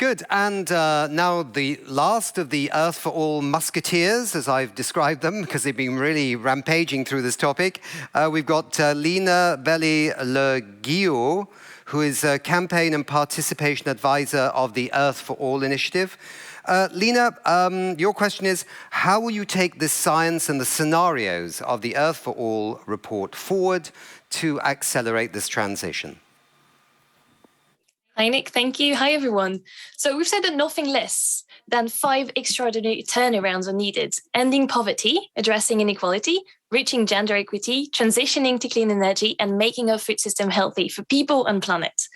Good. And now the last of the Earth for All musketeers, as I've described them, because they've been really rampaging through this topic. We've got Lena Le Guilloux, who is a campaign and participation advisor of the Earth for All initiative. Lena, your question is, how will you take the science and the scenarios of the Earth for All report forward to accelerate this transition? Hi, Nick. Thank you. Hi, everyone. So we've said that nothing less than 5 extraordinary turnarounds are needed: ending poverty, addressing inequality, reaching gender equity, transitioning to clean energy, and making our food system healthy for people and planet.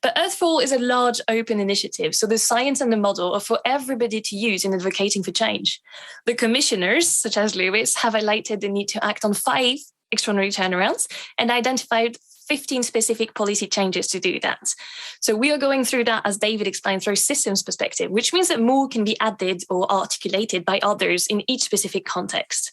But Earth for All is a large open initiative, so the science and the model are for everybody to use in advocating for change. The commissioners, such as Lewis, have highlighted the need to act on 5 extraordinary turnarounds and identified 15 specific policy changes to do that. So we are going through that, as David explained, through a systems perspective, which means that more can be added or articulated by others in each specific context.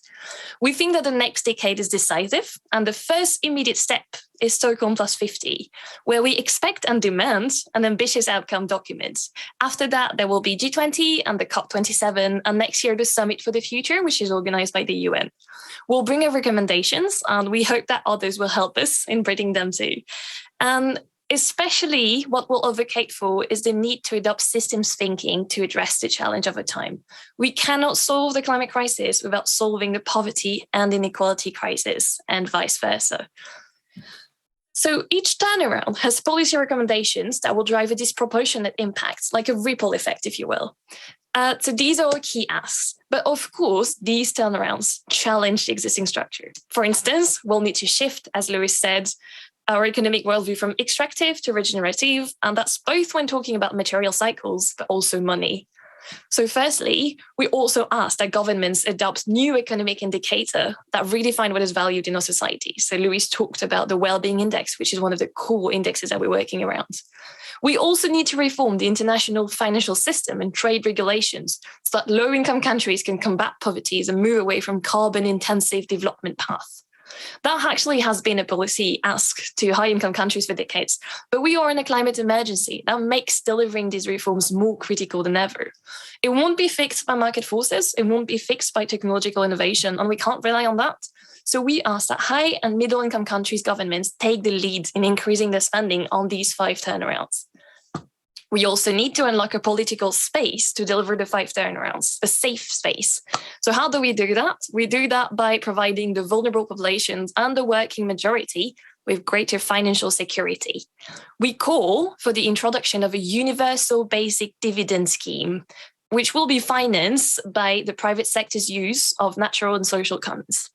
We think that the next decade is decisive, and the first immediate step is Stockholm plus 50, where we expect and demand an ambitious outcome document. After that, there will be G20 and the COP27, and next year the Summit for the Future, which is organized by the UN. We'll bring our recommendations, and we hope that others will help us in bringing them too. And especially what we'll advocate for is the need to adopt systems thinking to address the challenge of our time. We cannot solve the climate crisis without solving the poverty and inequality crisis, and vice versa. So each turnaround has policy recommendations that will drive a disproportionate impact, like a ripple effect, if you will. So these are our key asks. But of course, these turnarounds challenge the existing structure. For instance, we'll need to shift, as Lewis said, our economic worldview from extractive to regenerative, and that's both when talking about material cycles, but also money. So firstly, we also ask that governments adopt new economic indicators that redefine what is valued in our society. So Louis talked about the well-being index, which is one of the core indexes that we're working around. We also need to reform the international financial system and trade regulations so that low-income countries can combat poverty and move away from carbon-intensive development paths. That actually has been a policy asked to high-income countries for decades, but we are in a climate emergency that makes delivering these reforms more critical than ever. It won't be fixed by market forces, it won't be fixed by technological innovation, and we can't rely on that. So we ask that high and middle-income countries' governments take the lead in increasing their spending on these 5 turnarounds. We also need to unlock a political space to deliver the 5 turnarounds, a safe space. So how do we do that? We do that by providing the vulnerable populations and the working majority with greater financial security. We call for the introduction of a universal basic dividend scheme, which will be financed by the private sector's use of natural and social commons.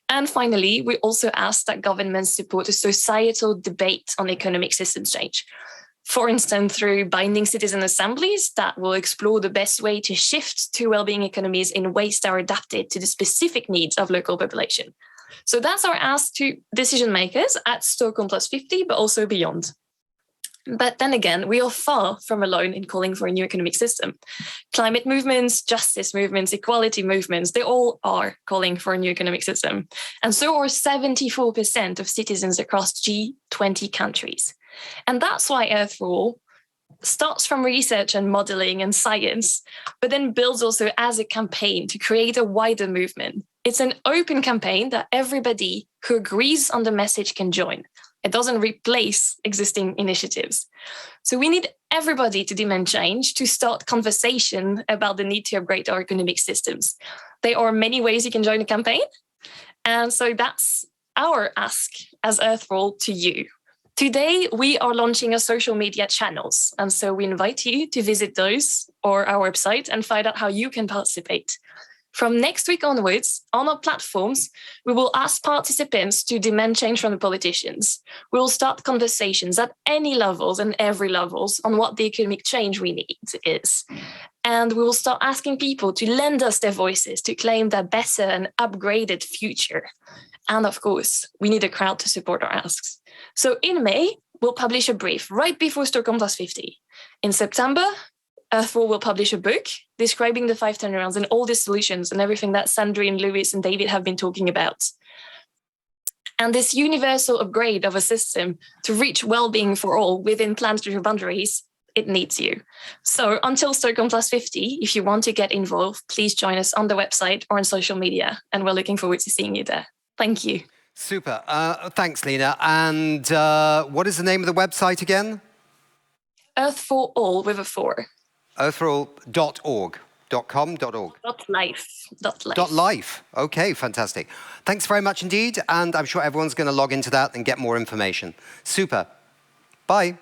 And finally, we also ask that governments support a societal debate on economic systems change. For instance, through binding citizen assemblies that will explore the best way to shift to well-being economies in ways that are adapted to the specific needs of local population. So that's our ask to decision makers at Stockholm plus 50, but also beyond. But then again, we are far from alone in calling for a new economic system. Climate movements, justice movements, equality movements, they all are calling for a new economic system. And so are 74% of citizens across G20 countries. And that's why Earth for All starts from research and modeling and science, but then builds also as a campaign to create a wider movement. It's an open campaign that everybody who agrees on the message can join. It doesn't replace existing initiatives. So we need everybody to demand change, to start conversation about the need to upgrade our economic systems. There are many ways you can join the campaign. And so that's our ask as Earth for All to you. Today, we are launching our social media channels. And so we invite you to visit those or our website and find out how you can participate. From next week onwards, on our platforms, we will ask participants to demand change from the politicians. We will start conversations at any levels and every levels on what the economic change we need is. And we will start asking people to lend us their voices to claim their better and upgraded future. And of course, we need a crowd to support our asks. So in May, we'll publish a brief right before Stockholm plus 50. In September, Earth for All will publish a book describing the 5 turnarounds and all the solutions and everything that Sandrine and Lewis and David have been talking about. And this universal upgrade of a system to reach well-being for all within planetary boundaries it needs you. So until Stockholm Plus 50, if you want to get involved, please join us on the website or on social media. And we're looking forward to seeing you there. Thank you. Super. Thanks, Lena. And what is the name of the website again? Earth for All with a 4. Earthforall.org. .com.org. .life. .life. Okay, fantastic. Thanks very much indeed. And I'm sure everyone's going to log into that and get more information. Super. Bye.